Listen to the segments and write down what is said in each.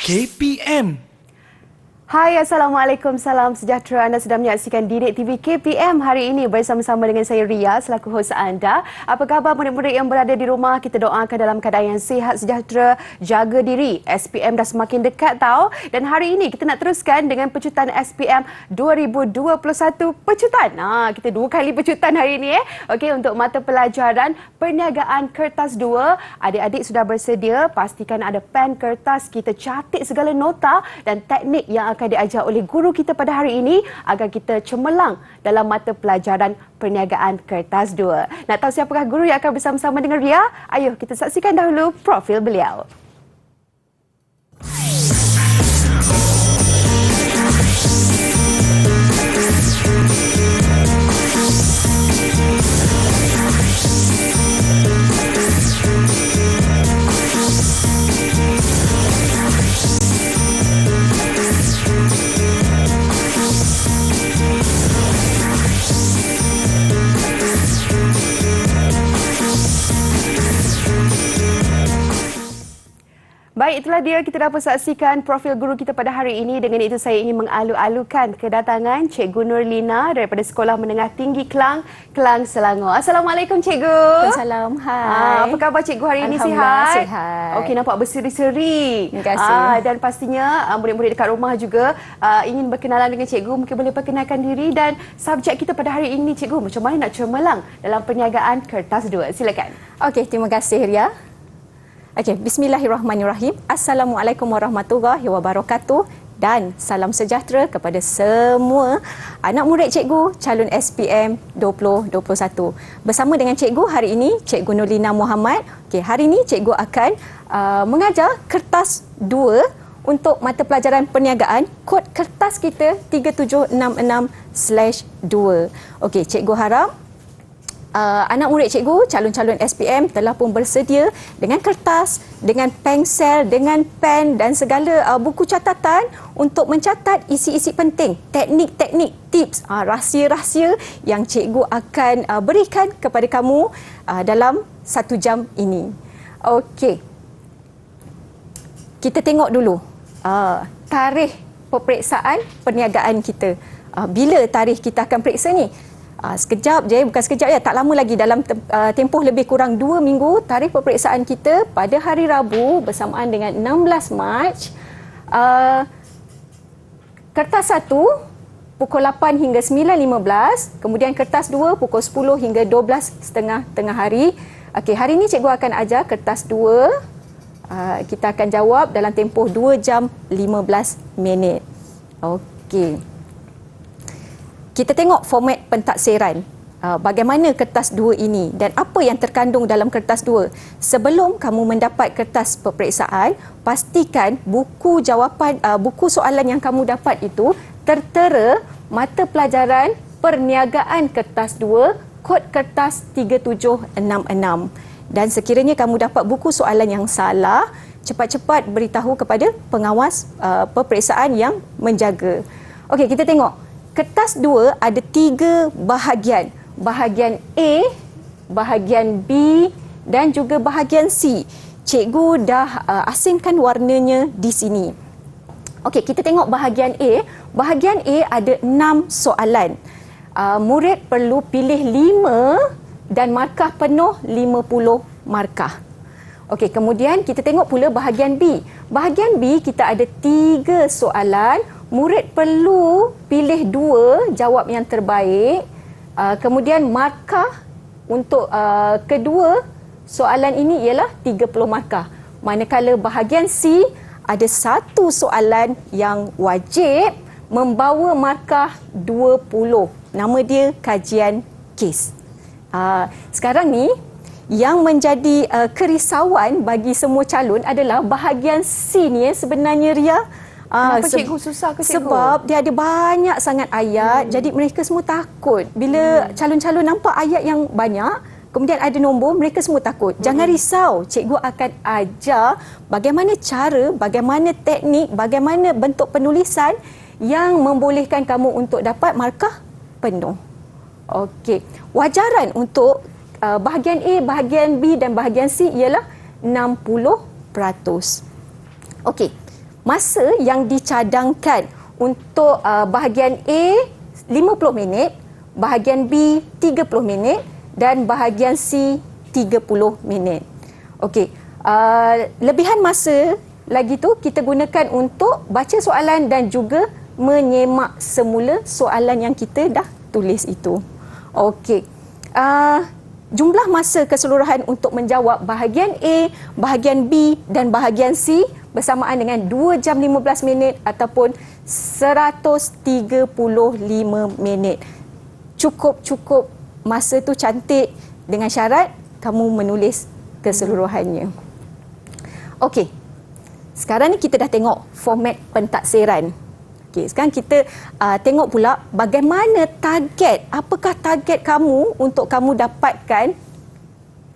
KPM. Hai, Assalamualaikum, salam sejahtera. Anda sedang menyaksikan Didik TV KPM hari ini bersama-sama dengan saya Ria selaku hos anda. Apa khabar murid-murid yang berada di rumah? Kita doakan dalam keadaan yang sihat, sejahtera, jaga diri. SPM dah semakin dekat tau. Dan hari ini kita nak teruskan dengan pecutan SPM 2021 pecutan. Kita 2 kali pecutan hari ini. Okey, untuk mata pelajaran Perniagaan Kertas 2, adik-adik sudah bersedia. Pastikan ada pen, kertas, kita catat segala nota dan teknik yang akan diajar oleh guru kita pada hari ini agar kita cemerlang dalam mata pelajaran Perniagaan Kertas 2. Nak tahu siapakah guru yang akan bersama-sama dengan Ria? Ayuh kita saksikan dahulu profil beliau. Baik, itulah dia kita dapat saksikan profil guru kita pada hari ini. Dengan itu saya ingin mengalu-alukan kedatangan Cikgu Nurlina daripada Sekolah Menengah Tinggi Kelang, Kelang Selangor. Assalamualaikum Cikgu. Assalamualaikum. Hai. Apa khabar Cikgu hari ini, sihat? Sihat. Okey, nampak berseri-seri. Terima kasih. Dan pastinya murid-murid dekat rumah juga ingin berkenalan dengan Cikgu. Mungkin boleh perkenalkan diri dan subjek kita pada hari ini Cikgu. Macam mana nak cemerlang dalam Perniagaan Kertas 2? Silakan. Okey, terima kasih Ria. Okey, bismillahirrahmanirrahim. Assalamualaikum warahmatullahi wabarakatuh dan salam sejahtera kepada semua anak murid cikgu calon SPM 2021. Bersama dengan cikgu hari ini, Cikgu Nurlina Muhammad. Okey, hari ini cikgu akan mengajar kertas 2 untuk mata pelajaran perniagaan. Kod kertas kita 3766/2. Okey, cikgu harap anak murid cikgu, calon-calon SPM telah pun bersedia dengan kertas, dengan pensel, dengan pen dan segala buku catatan untuk mencatat isi-isi penting, teknik-teknik, tips, rahsia-rahsia yang cikgu akan berikan kepada kamu dalam 1 jam ini. Okey. Kita tengok dulu tarikh peperiksaan perniagaan kita. Bila tarikh kita akan periksa ni? Sekejap je, bukan sekejap ya, tak lama lagi, dalam tempoh lebih kurang 2 minggu tarikh peperiksaan kita pada hari Rabu bersamaan dengan 16 Mac. Kertas 1 pukul 8 hingga 9.15, kemudian kertas 2 pukul 10 hingga 12.30 tengah hari. Okey, hari ini cikgu akan ajar kertas 2. Kita akan jawab dalam tempoh 2 jam 15 minit. Okey. Kita tengok format pentaksiran. Bagaimana kertas 2 ini dan apa yang terkandung dalam kertas 2. Sebelum kamu mendapat kertas peperiksaan, pastikan buku jawapan, buku soalan yang kamu dapat itu tertera mata pelajaran Perniagaan Kertas 2, kod kertas 3766. Dan sekiranya kamu dapat buku soalan yang salah, cepat-cepat beritahu kepada pengawas peperiksaan yang menjaga. Okey, kita tengok. Kertas 2 ada 3 bahagian. Bahagian A, bahagian B dan juga bahagian C. Cikgu dah asingkan warnanya di sini. Okey, kita tengok bahagian A. Bahagian A ada 6 soalan. Murid perlu pilih 5 dan markah penuh 50 markah. Okey, kemudian kita tengok pula bahagian B. Bahagian B kita ada 3 soalan. Murid perlu pilih 2 jawab yang terbaik. Kemudian markah untuk kedua soalan ini ialah 30 markah. Manakala bahagian C ada 1 soalan yang wajib membawa markah 20. Nama dia kajian kes. Sekarang ni yang menjadi kerisauan bagi semua calon adalah bahagian C ni sebenarnya Ria. Kenapa cikgu susah ke cikgu? Sebab dia ada banyak sangat ayat, jadi mereka semua takut. Bila calon-calon nampak ayat yang banyak, kemudian ada nombor, mereka semua takut. Jangan risau, cikgu akan ajar bagaimana cara, bagaimana teknik, bagaimana bentuk penulisan yang membolehkan kamu untuk dapat markah penuh. Okey, wajaran untuk bahagian A, bahagian B dan bahagian C ialah 60%. Okey. masa yang dicadangkan untuk bahagian A 50 minit, bahagian B 30 minit dan bahagian C 30 minit. Okey, lebihan masa lagi tu kita gunakan untuk baca soalan dan juga menyemak semula soalan yang kita dah tulis itu. Okey. Jumlah masa keseluruhan untuk menjawab bahagian A, bahagian B dan bahagian C bersamaan dengan 2 jam 15 minit ataupun 135 minit. Cukup masa tu cantik dengan syarat kamu menulis keseluruhannya. Okey. Sekarang ni kita dah tengok format pentaksiran. Okey, sekarang kita tengok pula bagaimana target, apakah target kamu untuk kamu dapatkan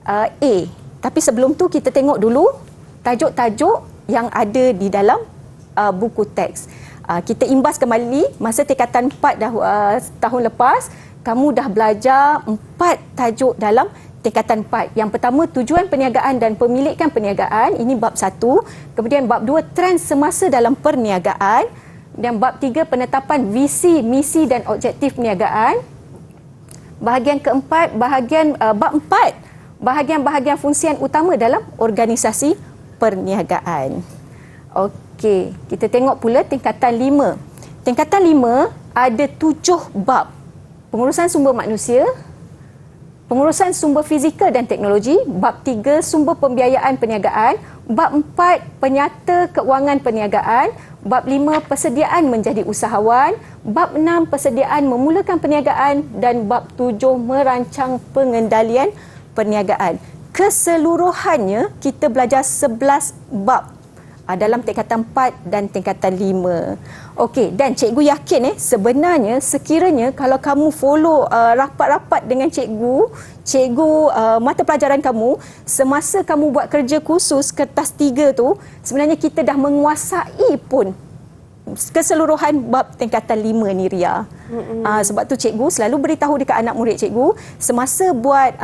A. Tapi sebelum tu kita tengok dulu tajuk-tajuk yang ada di dalam buku teks. Kita imbas kembali masa tingkatan 4 tahun lepas, kamu dah belajar 4 tajuk dalam tingkatan 4. Yang pertama, tujuan perniagaan dan pemilikan perniagaan, ini bab 1. Kemudian bab 2, trend semasa dalam perniagaan. Dan bab 3, penetapan visi, misi dan objektif perniagaan. Bahagian keempat, bab 4, bahagian-bahagian fungsian utama dalam organisasi perniagaan. Okey, kita tengok pula tingkatan 5. Tingkatan 5 ada 7 bab. Pengurusan sumber manusia, pengurusan sumber fizikal dan teknologi, bab 3 sumber pembiayaan perniagaan, bab 4 penyata keuangan perniagaan, bab 5 persediaan menjadi usahawan, bab 6 persediaan memulakan perniagaan dan bab 7 merancang pengendalian perniagaan. Keseluruhannya kita belajar 11 bab dalam tingkatan 4 dan tingkatan 5. Okey, dan cikgu yakin sebenarnya sekiranya kalau kamu follow rapat-rapat dengan cikgu mata pelajaran kamu, semasa kamu buat kerja khusus kertas 3 tu, sebenarnya kita dah menguasai pun keseluruhan bab tingkatan 5 ni, Ria. Sebab tu cikgu selalu beritahu dekat anak murid cikgu, semasa buat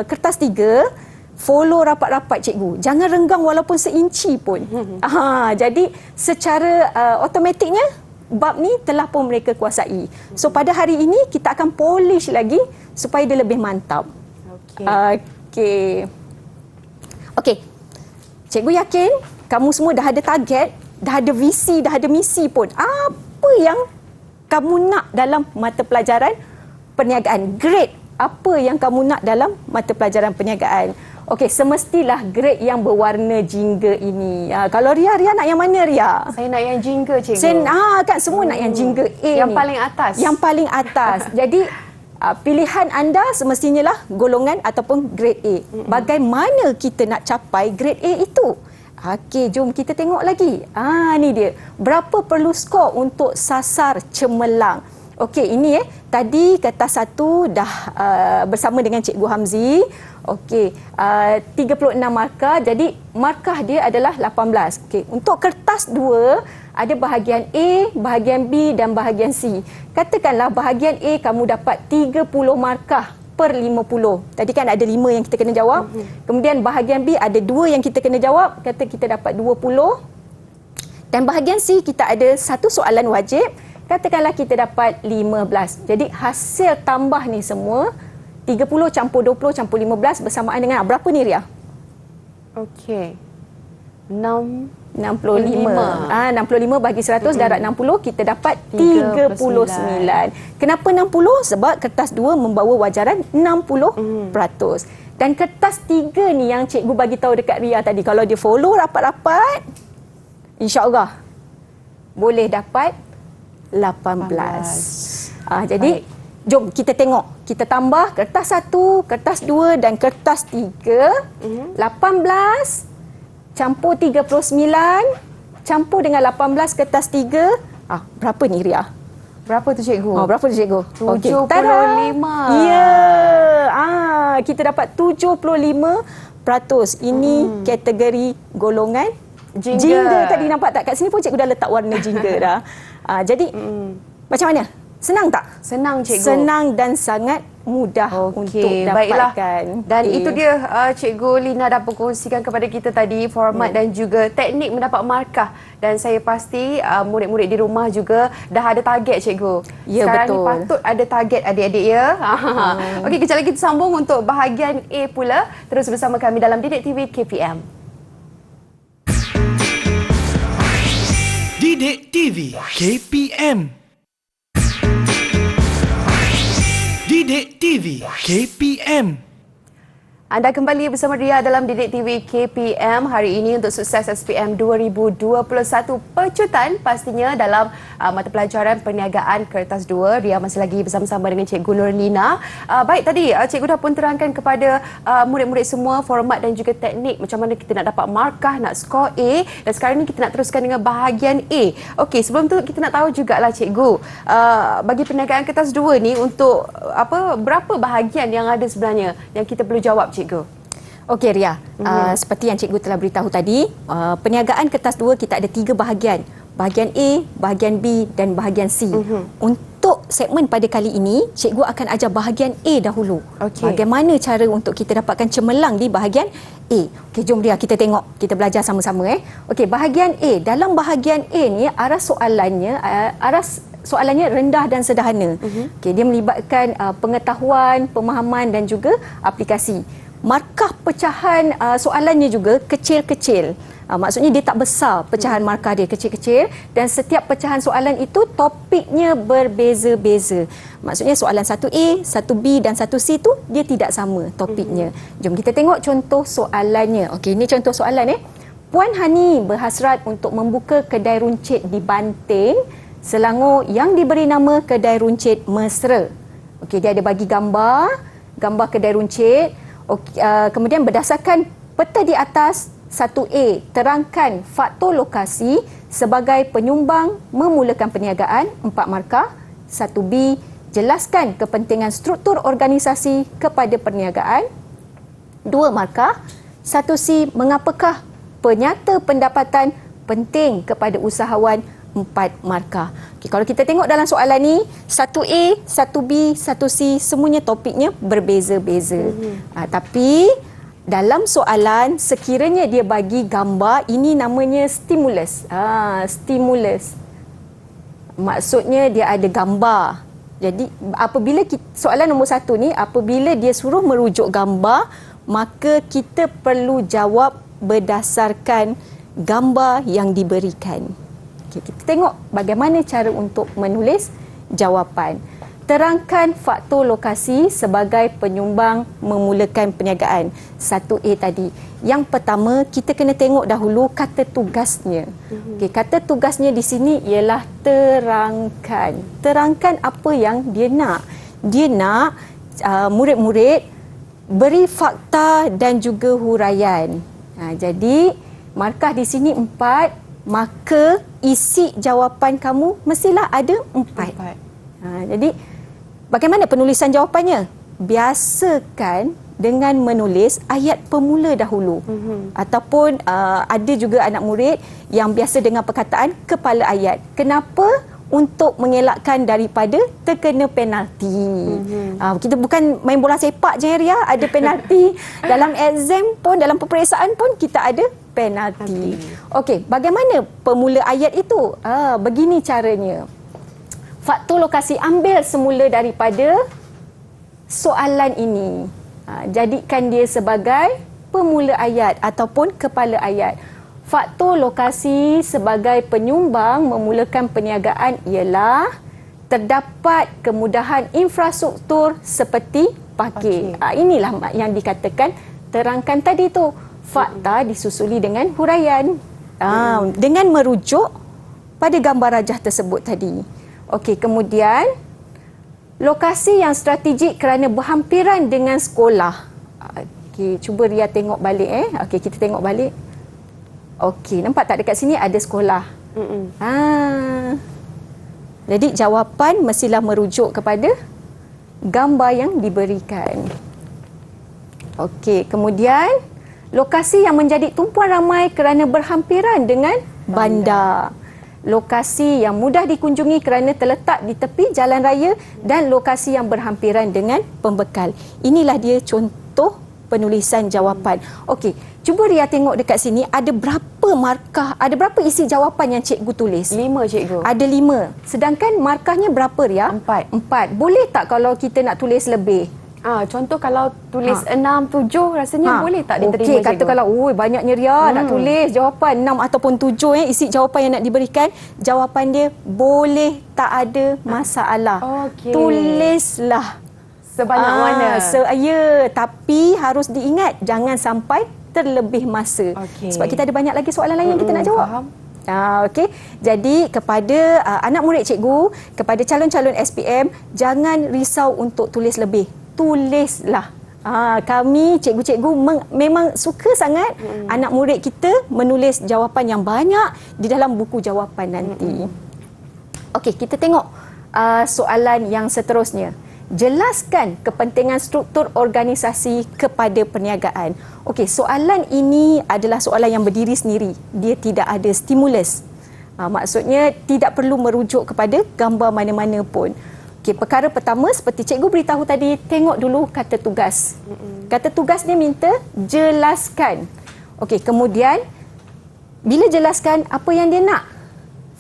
kertas 3, follow rapat-rapat cikgu. Jangan renggang walaupun seinci pun. Jadi secara automatiknya bab ni telah pun mereka kuasai. So pada hari ini kita akan polish lagi supaya dia lebih mantap. Okey. Cikgu yakin kamu semua dah ada target, dah ada visi, dah ada misi pun. Apa yang kamu nak dalam mata pelajaran perniagaan? Grade apa yang kamu nak dalam mata pelajaran perniagaan? Okey, semestilah grade yang berwarna jingga ini. Kalau Ria nak yang mana, Ria? Saya nak yang jingga, cikgu. Kan semua nak yang jingga A yang ni. paling atas. Yang paling atas. Jadi pilihan anda semestinya lah golongan ataupun grade A. Bagaimana kita nak capai grade A itu? Okey, jom kita tengok lagi. Ni dia. Berapa perlu skor untuk sasar cemerlang? Okey, ini tadi kertas 1 dah bersama dengan Cikgu Hamzi. Okey, 36 markah. Jadi markah dia adalah 18. Okey, untuk kertas 2 ada bahagian A, bahagian B dan bahagian C. Katakanlah bahagian A kamu dapat 30 markah per 50. Tadi kan ada 5 yang kita kena jawab. Kemudian bahagian B ada 2 yang kita kena jawab. Kata kita dapat 20. Dan bahagian C kita ada 1 soalan wajib. Katakanlah kita dapat 15. Jadi hasil tambah ni semua 30 campur 20 campur 15 bersamaan dengan berapa ni, Ria? Okey. 65. 65 bagi 100 darab 60 kita dapat 39. Kenapa 60? Sebab kertas 2 membawa wajaran 60%. Dan kertas 3 ni yang cikgu bagi tahu dekat Ria tadi, kalau dia follow rapat-rapat, insya-Allah boleh dapat 18. Jadi jom kita tengok. Kita tambah kertas 1, kertas 2 dan kertas 3. 18 campur 39 campur dengan 18 kertas 3. Berapa ni, Ria? Berapa tu, cikgu? Berapa tu, cikgu? 75. Ya. Kita dapat 75%. Ini kategori golongan jingga. Tadi nampak tak? Kat sini pun cikgu dah letak warna jingga dah. Jadi macam mana? Senang tak? Senang, cikgu. Senang dan sangat mudah untuk Okey, dapatkan. Dan itu dia Cikgu Lina dah berkongsikan kepada kita tadi format dan juga teknik mendapat markah. Dan saya pasti murid-murid di rumah juga dah ada target, Cikgu. Ya, Sekarang betul. ni patut ada target adik-adik ya. Okey, kejap lagi kita sambung untuk bahagian A pula. Terus bersama kami dalam Didik TV KPM. Didik TV KPM. Didik TV KPM. Anda kembali bersama Ria dalam Didik TV KPM hari ini untuk sukses SPM 2021 pecutan pastinya dalam mata pelajaran perniagaan kertas 2. Ria masih lagi bersama-sama dengan Cikgu Nurlina. Baik, tadi Cikgu dah pun terangkan kepada murid-murid semua format dan juga teknik macam mana kita nak dapat markah, nak skor A, dan sekarang ni kita nak teruskan dengan bahagian A. Okey, sebelum tu kita nak tahu jugalah Cikgu, bagi perniagaan kertas 2 ni untuk berapa bahagian yang ada sebenarnya yang kita perlu jawab, Cikgu? Okey Ria, seperti yang cikgu telah beritahu tadi, perniagaan kertas 2 kita ada 3 bahagian. Bahagian A, bahagian B dan bahagian C. Untuk segmen pada kali ini, cikgu akan ajar bahagian A dahulu. Bagaimana cara untuk kita dapatkan cemerlang di bahagian A. Okey, jom Ria kita tengok, kita belajar sama-sama. Okey, bahagian A. Dalam bahagian A ni soalannya rendah dan sederhana. Okey, dia melibatkan pengetahuan, pemahaman dan juga aplikasi. Markah pecahan soalannya juga kecil-kecil. Maksudnya dia tak besar, pecahan markah dia kecil-kecil, dan setiap pecahan soalan itu topiknya berbeza-beza. Maksudnya soalan 1A, 1B dan 1C tu dia tidak sama topiknya. Jom kita tengok contoh soalannya. Okey, ini contoh soalan. Puan Hani berhasrat untuk membuka kedai runcit di Banting, Selangor yang diberi nama Kedai Runcit Mesra. Okey, dia ada bagi gambar kedai runcit. Kemudian berdasarkan peta di atas, 1A, terangkan faktor lokasi sebagai penyumbang memulakan perniagaan, 4 markah. 1B, jelaskan kepentingan struktur organisasi kepada perniagaan, 2 markah. 1C, mengapakah penyata pendapatan penting kepada usahawan, 4 markah. Okay, kalau kita tengok dalam soalan ni, 1A, 1B, 1C semuanya topiknya berbeza-beza. Tapi dalam soalan sekiranya dia bagi gambar, ini namanya stimulus. Stimulus. Maksudnya dia ada gambar. Jadi apabila soalan nombor 1 ni, apabila dia suruh merujuk gambar, maka kita perlu jawab berdasarkan gambar yang diberikan. Kita tengok bagaimana cara untuk menulis jawapan. Terangkan faktor lokasi sebagai penyumbang memulakan perniagaan. 1A tadi. Yang pertama, kita kena tengok dahulu kata tugasnya. Kata tugasnya di sini ialah terangkan. Terangkan apa yang dia nak. Dia nak murid-murid beri fakta dan juga huraian. Jadi, markah di sini 4. Maka isi jawapan kamu mestilah ada 4. Jadi bagaimana penulisan jawapannya? Biasakan dengan menulis ayat pemula dahulu. Ataupun ada juga anak murid yang biasa dengan perkataan kepala ayat. Kenapa? Untuk mengelakkan daripada terkena penalti. Kita bukan main bola sepak je, Ria, ada penalti. Dalam exam pun, dalam peperiksaan pun kita ada penalti. Okey, bagaimana pemula ayat itu? Begini caranya. Faktor lokasi, ambil semula daripada soalan ini. Jadikan dia sebagai pemula ayat ataupun kepala ayat. Faktor lokasi sebagai penyumbang memulakan perniagaan ialah terdapat kemudahan infrastruktur seperti parkir. Inilah yang dikatakan terangkan tadi tu. Fakta disusuli dengan huraian. Dengan merujuk pada gambar rajah tersebut tadi. Okey, kemudian lokasi yang strategik kerana berhampiran dengan sekolah. Okey, cuba Ria tengok balik. Okey, kita tengok balik. Okey, nampak tak dekat sini ada sekolah. Jadi jawapan mestilah merujuk kepada gambar yang diberikan. Okey, kemudian lokasi yang menjadi tumpuan ramai kerana berhampiran dengan bandar. lokasi yang mudah dikunjungi kerana terletak di tepi jalan raya dan lokasi yang berhampiran dengan pembekal. Inilah dia contoh penulisan jawapan. Okey, cuba Ria tengok dekat sini ada berapa markah, ada berapa isi jawapan yang cikgu tulis? 5 cikgu. Ada 5. Sedangkan markahnya berapa Ria? 4. 4. Boleh tak kalau kita nak tulis lebih? Contoh kalau tulis 6, 7 rasanya boleh tak diterima Okey, cikgu? kata kalau banyaknya Ria nak tulis jawapan 6 ataupun 7 isi jawapan yang nak diberikan, jawapan dia boleh tak ada masalah. Okey. Tulislah Sebanyak mana? Ya, tapi harus diingat jangan sampai terlebih masa. Okey. Sebab kita ada banyak lagi soalan lain yang kita nak jawab. Faham. Okey. Jadi kepada anak murid cikgu, kepada calon-calon SPM, jangan risau untuk tulis lebih. Tulislah. Kami cikgu-cikgu memang suka sangat anak murid kita menulis jawapan yang banyak di dalam buku jawapan nanti. Okey, kita tengok soalan yang seterusnya. Jelaskan kepentingan struktur organisasi kepada perniagaan. Okey, soalan ini adalah soalan yang berdiri sendiri. Dia tidak ada stimulus. Maksudnya tidak perlu merujuk kepada gambar mana-mana pun. Okey, perkara pertama seperti cikgu beritahu tadi, tengok dulu kata tugas. Kata tugas dia minta jelaskan. Okey, kemudian bila jelaskan apa yang dia nak,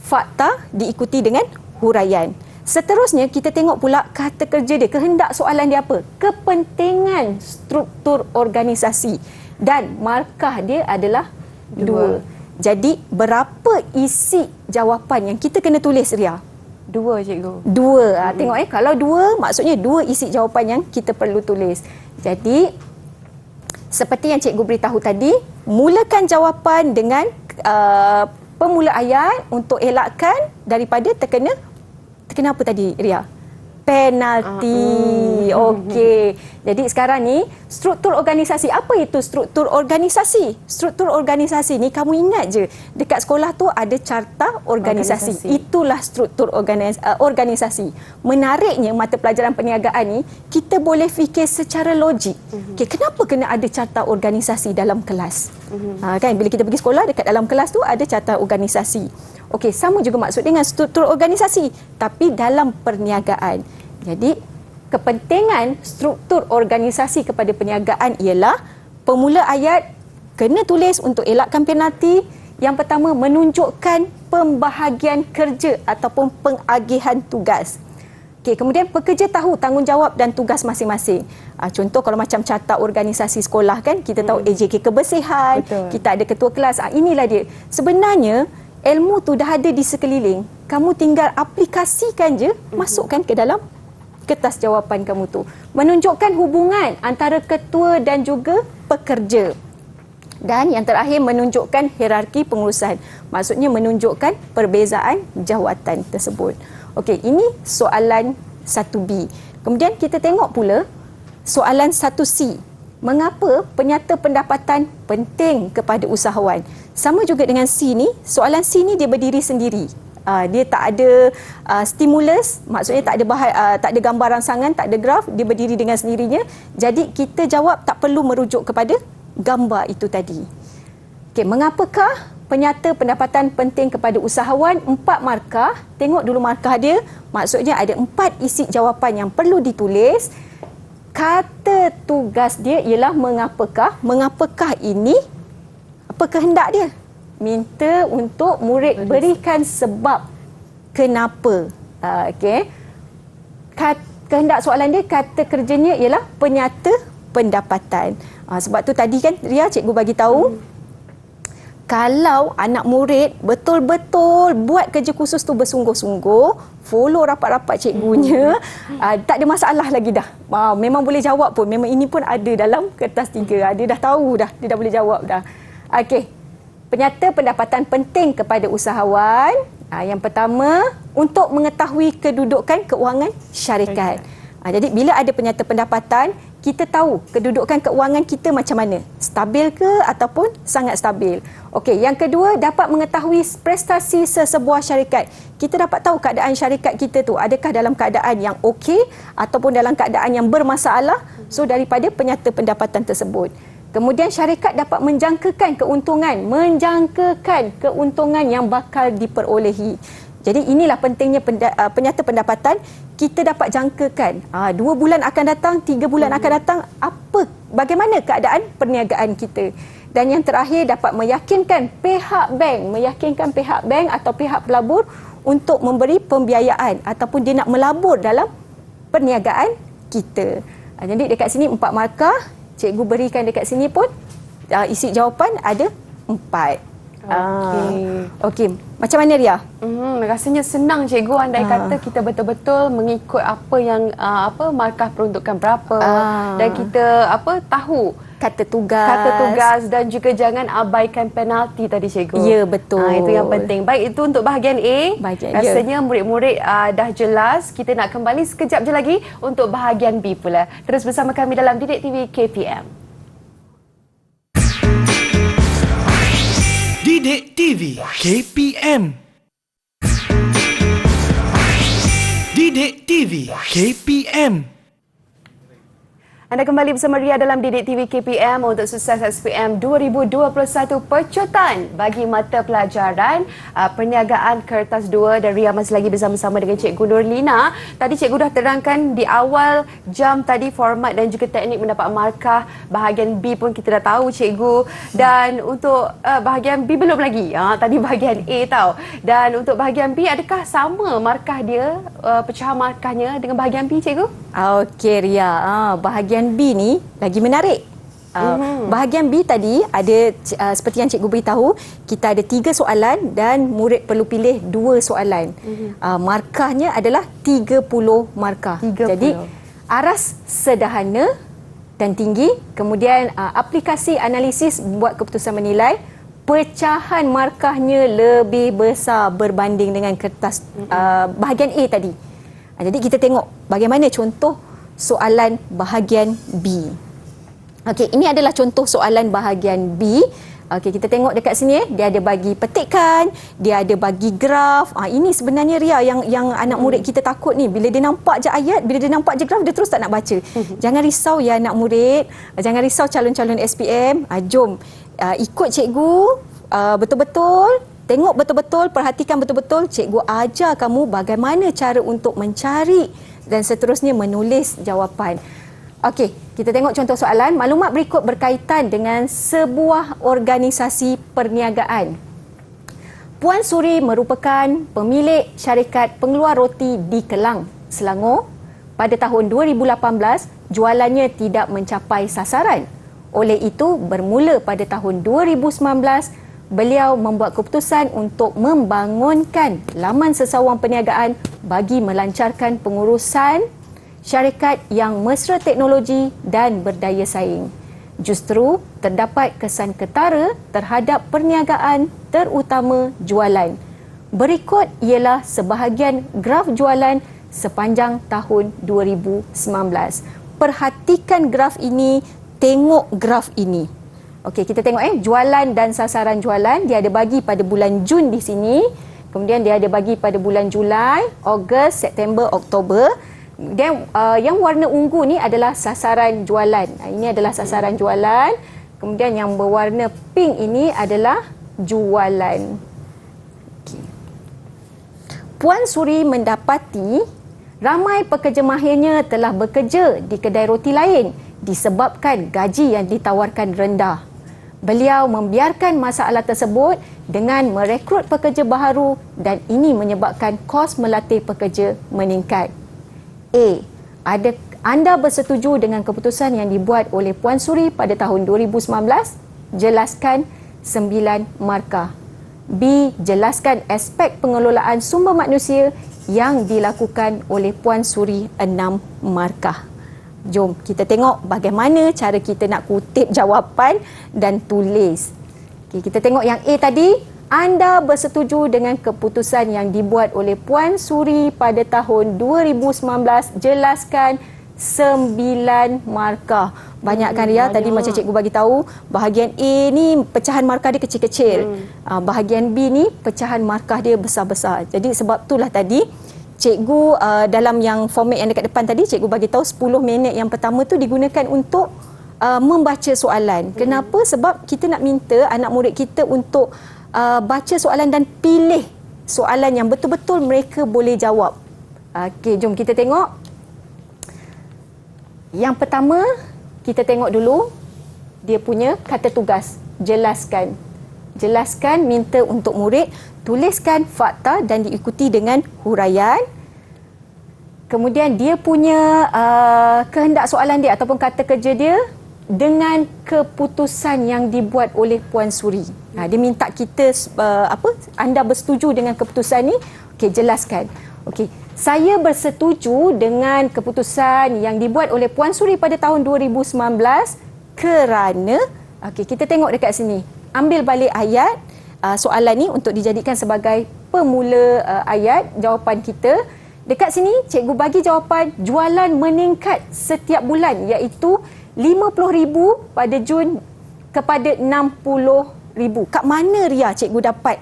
fakta diikuti dengan huraian. Seterusnya kita tengok pula kata kerja dia, kehendak soalan dia apa? Kepentingan struktur organisasi dan markah dia adalah 2. Jadi berapa isi jawapan yang kita kena tulis Ria? 2 cikgu. 2. Tengok kalau 2 maksudnya 2 isi jawapan yang kita perlu tulis. Jadi seperti yang cikgu beritahu tadi, mulakan jawapan dengan pemula ayat untuk elakkan daripada terkena apa tadi Ria? Penalti. Okey. Jadi sekarang ni struktur organisasi. Apa itu struktur organisasi? Struktur organisasi ni kamu ingat je dekat sekolah tu ada carta organisasi. Itulah struktur organisasi. Menariknya mata pelajaran perniagaan ni kita boleh fikir secara logik. Okey, kenapa kena ada carta organisasi dalam kelas? Kan bila kita pergi sekolah dekat dalam kelas tu ada carta organisasi. Okey, sama juga maksud dengan struktur organisasi tapi dalam perniagaan. Jadi, kepentingan struktur organisasi kepada perniagaan ialah pemula ayat kena tulis untuk elakkan penalti. Yang pertama, menunjukkan pembahagian kerja ataupun pengagihan tugas. Okey, kemudian pekerja tahu tanggungjawab dan tugas masing-masing. Contoh kalau macam carta organisasi sekolah kan, kita tahu AJK kebersihan, kita ada ketua kelas. Inilah dia. Sebenarnya ilmu tu dah ada di sekeliling. Kamu tinggal aplikasikan je, masukkan ke dalam kertas jawapan kamu tu. Menunjukkan hubungan antara ketua dan juga pekerja. Dan yang terakhir, menunjukkan hierarki pengurusan. Maksudnya menunjukkan perbezaan jawatan tersebut. Okey, ini soalan 1B. Kemudian kita tengok pula soalan 1C. Mengapa penyata pendapatan penting kepada usahawan? Sama juga dengan C ni, soalan C ni dia berdiri sendiri. Dia tak ada stimulus, maksudnya tak ada gambar rangsangan, tak ada graf, dia berdiri dengan sendirinya. Jadi kita jawab tak perlu merujuk kepada gambar itu tadi. Okey, mengapakah penyata pendapatan penting kepada usahawan? 4 markah. Tengok dulu markah dia. Maksudnya ada 4 isi jawapan yang perlu ditulis. Kata tugas dia ialah mengapakah. Mengapakah ini? Apa kehendak dia? Minta untuk murid berikan sebab kenapa. Okey. Kehendak soalan dia, kata kerjanya ialah penyata pendapatan. Sebab tu tadi kan Ria cikgu bagi tahu kalau anak murid betul-betul buat kerja khusus tu bersungguh-sungguh, follow rapat-rapat cikgunya, tak ada masalah lagi dah. Memang boleh jawab pun. Memang ini pun ada dalam kertas 3. Dia dah tahu dah, dia dah boleh jawab dah. Okey. Penyata pendapatan penting kepada usahawan. Yang pertama, untuk mengetahui kedudukan keuangan syarikat. Jadi bila ada penyata pendapatan, kita tahu kedudukan keuangan kita macam mana. Stabil ke ataupun sangat stabil. Okey, yang kedua, dapat mengetahui prestasi sesebuah syarikat. Kita dapat tahu keadaan syarikat kita tu adakah dalam keadaan yang okey ataupun dalam keadaan yang bermasalah. So daripada penyata pendapatan tersebut. Kemudian syarikat dapat menjangkakan keuntungan yang bakal diperolehi. Jadi inilah pentingnya penyata pendapatan, kita dapat jangkakan 2 bulan akan datang, 3 bulan akan datang, bagaimana keadaan perniagaan kita. Dan yang terakhir, dapat meyakinkan pihak bank atau pihak pelabur untuk memberi pembiayaan ataupun dia nak melabur dalam perniagaan kita. Jadi dekat sini 4 markah, cikgu berikan dekat sini pun isi jawapan ada 4. Okey. Macam mana Ria? Rasanya senang cikgu, andai kata kita betul-betul mengikut apa yang markah peruntukan berapa dan kita tahu kata tugas dan juga jangan abaikan penalti tadi cikgu. Ya, betul. Itu yang penting. Baik, itu untuk bahagian A. Rasanya murid-murid dah jelas. Kita nak kembali sekejap je lagi untuk bahagian B pula. Terus bersama kami dalam Didik TV KPM. Didik TV KPM. Didik TV KPM. Anda kembali bersama Ria dalam Didik TV KPM untuk sukses SPM 2021 pecutan bagi mata pelajaran perniagaan kertas 2, dan Ria masih lagi bersama-sama dengan Cikgu Nurlina. Tadi cikgu dah terangkan di awal jam tadi format dan juga teknik mendapat markah. Bahagian B pun kita dah tahu cikgu, dan untuk bahagian B belum lagi. Tadi bahagian A tahu. Dan untuk bahagian B, adakah sama markah dia, pecahan markahnya dengan bahagian B cikgu? Okey Ria, bahagian B ni lagi menarik. Bahagian B tadi ada seperti yang cikgu beritahu, kita ada 3 soalan dan murid perlu pilih 2 soalan. Markahnya adalah 30 markah. 30. Jadi aras sederhana dan tinggi, kemudian aplikasi analisis buat keputusan menilai, pecahan markahnya lebih besar berbanding dengan kertas bahagian A tadi. Jadi kita tengok bagaimana contoh soalan bahagian B. Okey, ini adalah contoh soalan bahagian B. Okey, kita tengok dekat sini, dia ada bagi petikan, dia ada bagi graf. Ini sebenarnya Ria yang anak murid kita takut ni. Bila dia nampak je ayat, bila dia nampak je graf, dia terus tak nak baca. Jangan risau ya anak murid, jangan risau calon-calon SPM. Jom ikut cikgu betul-betul. Tengok betul-betul, perhatikan betul-betul. Cikgu ajar kamu bagaimana cara untuk mencari dan seterusnya menulis jawapan. Okey, kita tengok contoh soalan. Maklumat berikut berkaitan dengan sebuah organisasi perniagaan. Puan Suri merupakan pemilik syarikat pengeluar roti di Kelang, Selangor. Pada tahun 2018, jualannya tidak mencapai sasaran. Oleh itu, bermula pada tahun 2019, beliau membuat keputusan untuk membangunkan laman sesawang perniagaan bagi melancarkan pengurusan syarikat yang mesra teknologi dan berdaya saing. Justru terdapat kesan ketara terhadap perniagaan, terutama jualan. Berikut ialah sebahagian graf jualan sepanjang tahun 2019. Perhatikan graf ini, tengok graf ini. Okey, kita tengok jualan dan sasaran jualan. Dia ada bagi pada bulan Jun di sini. Kemudian dia ada bagi pada bulan Julai, Ogos, September, Oktober. Dan yang warna ungu ni adalah sasaran jualan. Ini adalah sasaran jualan. Kemudian yang berwarna pink ini adalah jualan. Okay. Puan Suri mendapati ramai pekerja mahirnya telah bekerja di kedai roti lain disebabkan gaji yang ditawarkan rendah. Beliau membiarkan masalah tersebut dengan merekrut pekerja baharu dan ini menyebabkan kos melatih pekerja meningkat. A. Anda bersetuju dengan keputusan yang dibuat oleh Puan Suri pada tahun 2019? Jelaskan 9 markah. B. Jelaskan aspek pengelolaan sumber manusia yang dilakukan oleh Puan Suri 6 markah. Jom kita tengok bagaimana cara kita nak kutip jawapan dan tulis. Okay, kita tengok yang A tadi. Anda bersetuju dengan keputusan yang dibuat oleh Puan Suri pada tahun 2019. Jelaskan 9 markah. Banyak kan Ria? Tadi macam cikgu bagi tahu, bahagian A ni pecahan markah dia kecil-kecil. Bahagian B ni pecahan markah dia besar-besar. Jadi sebab itulah tadi cikgu dalam yang format yang dekat depan tadi, cikgu bagi tahu 10 minit yang pertama tu digunakan untuk membaca soalan. Kenapa? Sebab kita nak minta anak murid kita untuk baca soalan dan pilih soalan yang betul-betul mereka boleh jawab. Okey, jom kita tengok. Yang pertama, kita tengok dulu dia punya kata tugas. Jelaskan. Jelaskan, minta untuk murid tuliskan fakta dan diikuti dengan huraian. Kemudian dia punya kehendak soalan dia ataupun kata kerja dia dengan keputusan yang dibuat oleh Puan Suri. Dia minta kita anda bersetuju dengan keputusan ni? Okey, jelaskan. Okey, saya bersetuju dengan keputusan yang dibuat oleh Puan Suri pada tahun 2019 kerana kita tengok dekat sini. Ambil balik ayat soalan ni untuk dijadikan sebagai pemula ayat jawapan kita. Dekat sini cikgu bagi jawapan jualan meningkat setiap bulan iaitu 50,000 pada Jun kepada 60,000. Kat mana Ria cikgu dapat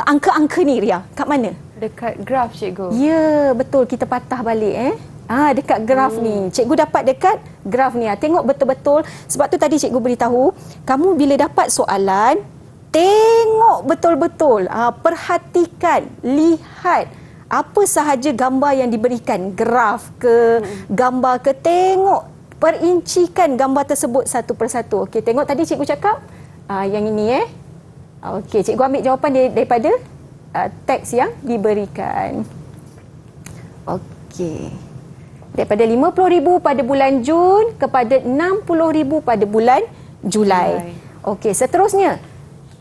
angka-angka ni Ria? Kat mana? Dekat graf cikgu. Ya, betul, kita patah balik dekat graf ni. Cikgu dapat dekat graf ni. Tengok betul-betul. Sebab tu tadi cikgu beritahu, kamu bila dapat soalan, tengok betul-betul. Perhatikan, lihat apa sahaja gambar yang diberikan, graf ke, gambar ke, tengok, perincikan gambar tersebut satu persatu. Okey, tengok tadi cikgu cakap yang ini Okey, cikgu ambil jawapan daripada teks yang diberikan. Okey. Daripada 50,000 pada bulan Jun kepada 60,000 pada bulan Julai. Okey, seterusnya.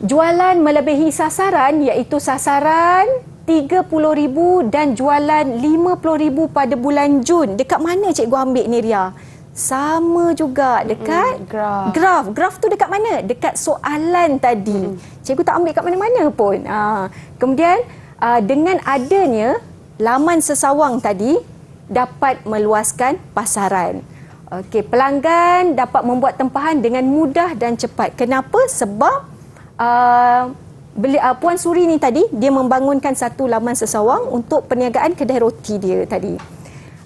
Jualan melebihi sasaran iaitu sasaran 30,000 dan jualan 50,000 pada bulan Jun. Dekat mana cikgu ambil ni Ria? Sama juga dekat graf. Graf tu dekat mana? Dekat soalan tadi. Cikgu tak ambil kat mana-mana pun. Kemudian dengan adanya laman sesawang tadi dapat meluaskan pasaran. Okey, pelanggan dapat membuat tempahan dengan mudah dan cepat. Kenapa? Sebab Puan Suri ni tadi dia membangunkan satu laman sesawang untuk perniagaan kedai roti dia tadi.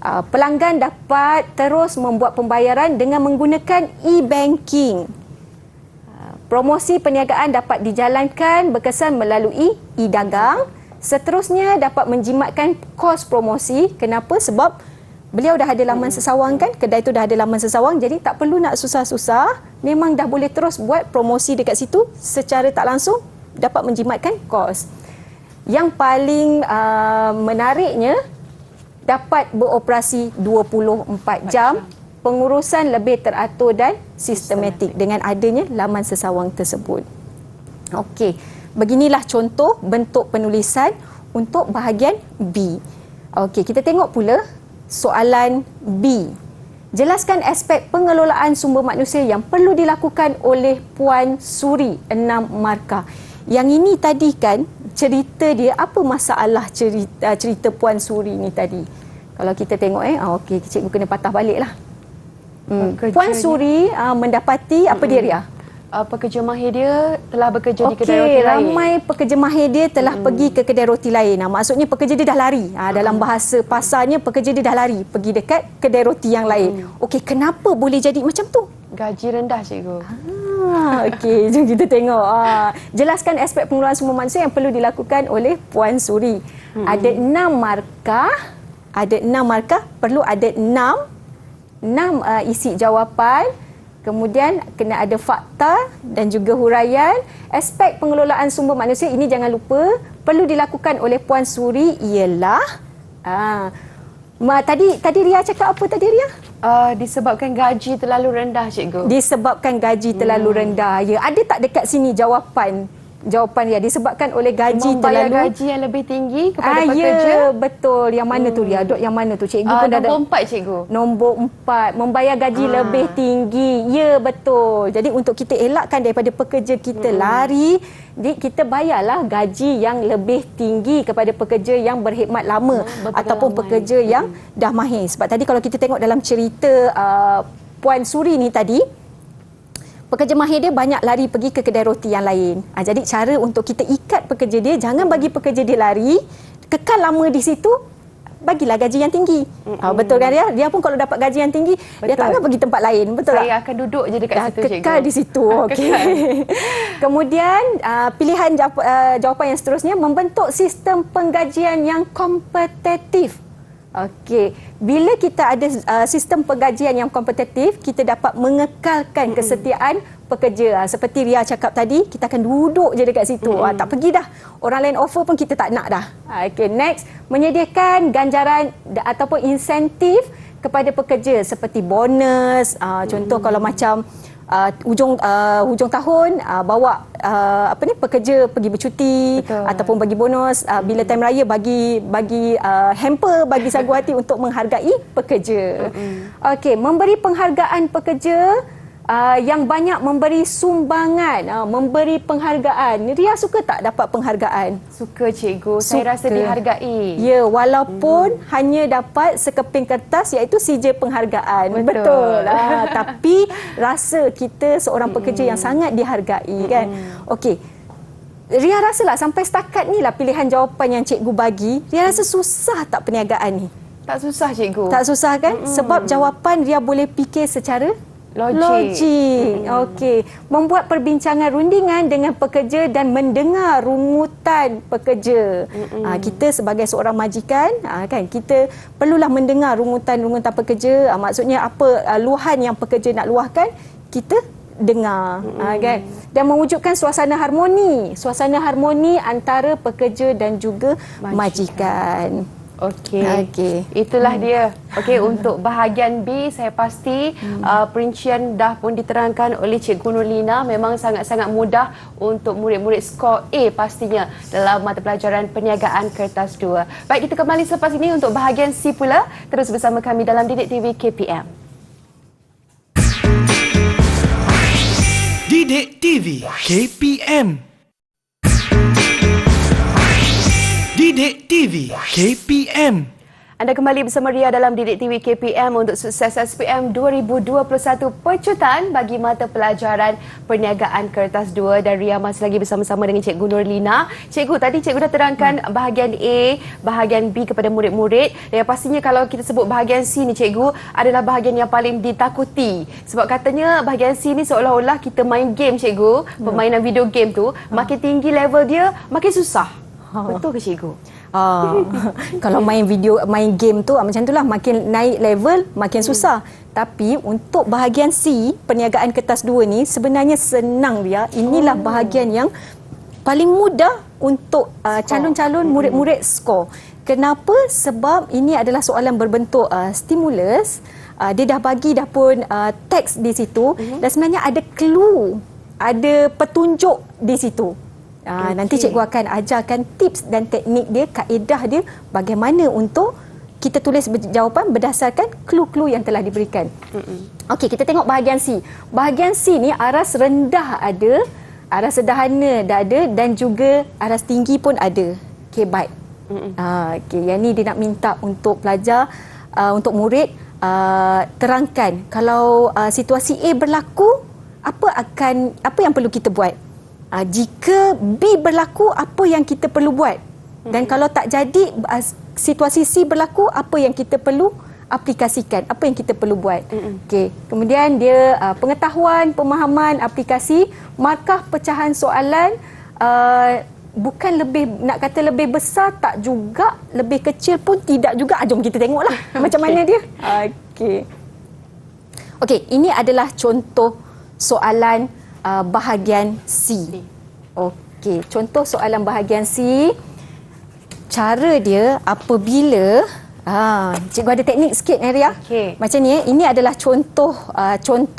Pelanggan dapat terus membuat pembayaran dengan menggunakan e-banking. Promosi perniagaan dapat dijalankan berkesan melalui e-dagang. Seterusnya dapat menjimatkan kos promosi. Kenapa? Sebab beliau dah ada laman sesawang kan? Kedai tu dah ada laman sesawang, jadi tak perlu nak susah-susah. Memang dah boleh terus buat promosi dekat situ secara tak langsung dapat menjimatkan kos. Yang paling menariknya dapat beroperasi 24 jam. Pengurusan lebih teratur dan sistematik dengan adanya laman sesawang tersebut. Okey, beginilah contoh bentuk penulisan untuk bahagian B. Okey, kita tengok pula soalan B. Jelaskan aspek pengelolaan sumber manusia yang perlu dilakukan oleh Puan Suri, 6 markah. Yang ini tadi kan cerita dia, apa masalah cerita Puan Suri ni tadi? Kalau kita tengok okey, cikgu kena patah baliklah. Puan Suri mendapati apa dia Ria? Pekerja mahir dia telah bekerja di kedai roti lain. Ramai pekerja mahir dia telah pergi ke kedai roti lain. Maksudnya pekerja dia dah lari. Dalam bahasa pasarnya pekerja dia dah lari pergi dekat kedai roti yang lain. Okey, kenapa boleh jadi macam tu? Gaji rendah cikgu. Okey, jom kita tengok. Jelaskan aspek pengelolaan sumber manusia yang perlu dilakukan oleh Puan Suri. Ada 6 markah. Ada 6 markah, perlu ada 6 isi jawapan. Kemudian kena ada fakta dan juga huraian. Aspek pengelolaan sumber manusia ini jangan lupa perlu dilakukan oleh Puan Suri ialah tadi Ria cakap apa tadi Ria? Disebabkan gaji terlalu rendah cikgu. Disebabkan gaji terlalu rendah. Ya, ada tak dekat sini jawapan Ria disebabkan oleh gaji membayar terlalu gaji yang lebih tinggi kepada pekerja. Ya, betul. Yang mana tu Ria? Dok yang mana tu? Cikgu pun dah ada. Nombor 4 cikgu. Nombor 4, membayar gaji lebih tinggi. Ya, betul. Jadi untuk kita elakkan daripada pekerja kita lari, kita bayarlah gaji yang lebih tinggi kepada pekerja yang berkhidmat lama ataupun pekerja yang dah mahir. Sebab tadi kalau kita tengok dalam cerita Puan Suri ni tadi, pekerja mahir dia banyak lari pergi ke kedai roti yang lain. Jadi cara untuk kita ikat pekerja dia, jangan bagi pekerja dia lari, kekal lama di situ, bagilah gaji yang tinggi. Betul kan dia? Dia pun kalau dapat gaji yang tinggi, dia tak akan pergi tempat lain. Betul tak? Saya akan duduk je dekat situ, cikgu. Kekal di situ. Okey. Kemudian pilihan jawapan yang seterusnya, membentuk sistem penggajian yang kompetitif. Okey, bila kita ada sistem penggajian yang kompetitif, kita dapat mengekalkan kesetiaan pekerja. Seperti Ria cakap tadi, kita akan duduk je dekat situ. Tak pergi dah. Orang lain offer pun kita tak nak dah. Okey, next, menyediakan ganjaran ataupun insentif kepada pekerja seperti bonus. Contoh kalau macam hujung tahun bawa pekerja pergi bercuti. Betul. Ataupun bagi bonus, bila time raya bagi hamper bagi sagu hati untuk menghargai pekerja. Okey, memberi penghargaan pekerja yang banyak memberi sumbangan, memberi penghargaan. Ria suka tak dapat penghargaan? Suka, cikgu. Saya rasa dihargai. Ya, walaupun hanya dapat sekeping kertas iaitu CJ penghargaan. Betul. Tapi rasa kita seorang pekerja yang sangat dihargai kan. Okey. Ria rasalah sampai setakat ni lah pilihan jawapan yang cikgu bagi. Ria rasa susah tak perniagaan ni? Tak susah, cikgu. Tak susah kan? Sebab jawapan Ria boleh fikir secara logik. Okey. Membuat perbincangan rundingan dengan pekerja dan mendengar rungutan pekerja. Kita sebagai seorang majikan, kan, kita perlulah mendengar rungutan-rungutan pekerja. Maksudnya apa luahan yang pekerja nak luahkan, kita dengar. Kan? Dan mewujudkan suasana harmoni antara pekerja dan juga majikan. Okey. Itulah dia. Okey, untuk bahagian B, saya pasti perincian dah pun diterangkan oleh Cikgu Nurlina. Memang sangat-sangat mudah untuk murid-murid skor A pastinya dalam mata pelajaran perniagaan kertas 2. Baik, kita kembali selepas ini untuk bahagian C pula. Terus bersama kami dalam Didik TV KPM. Didik TV KPM. Didik TV KPM. Anda kembali bersama Ria dalam Didik TV KPM untuk sukses SPM 2021 pecutan bagi mata pelajaran perniagaan kertas 2, dan Ria masih lagi bersama-sama dengan Cikgu Nurlina. Cikgu, tadi cikgu dah terangkan bahagian A, bahagian B kepada murid-murid. Dan pastinya kalau kita sebut bahagian C ni, cikgu, adalah bahagian yang paling ditakuti. Sebab katanya bahagian C ni seolah-olah kita main game, cikgu. Permainan video game tu, makin tinggi level dia, makin susah. Betul ke, cikgu? Kalau main game tu macam itulah, makin naik level makin susah. Tapi untuk bahagian C, perniagaan kertas 2 ni sebenarnya senang dia. Inilah bahagian yang paling mudah untuk calon-calon murid-murid skor. Kenapa? Sebab ini adalah soalan berbentuk stimulus. Dia dah bagi dah pun teks di situ, dan sebenarnya ada clue, ada petunjuk di situ. Nanti cikgu akan ajarkan tips dan teknik dia, kaedah dia bagaimana untuk kita tulis jawapan berdasarkan clue-clue yang telah diberikan. Okey, kita tengok bahagian C. Bahagian C ni aras rendah ada, aras sederhana dah ada, dan juga aras tinggi pun ada. Okey, baik. Okey, yang ni dia nak minta untuk pelajar, untuk murid terangkan kalau situasi A berlaku, apa yang perlu kita buat? Jika B berlaku, apa yang kita perlu buat? Dan kalau tak jadi situasi C berlaku, apa yang kita perlu aplikasikan? Apa yang kita perlu buat? Okey. Kemudian dia pengetahuan, pemahaman, aplikasi, markah pecahan soalan, bukan lebih, nak kata lebih besar tak juga, lebih kecil pun tidak juga. Jom kita tengoklah macam mana dia. Okey, ini adalah contoh soalan bahagian C. Okey, contoh soalan bahagian C. Cara dia apabila cikgu ada teknik sikit, Ria. Macam ni, ini adalah contoh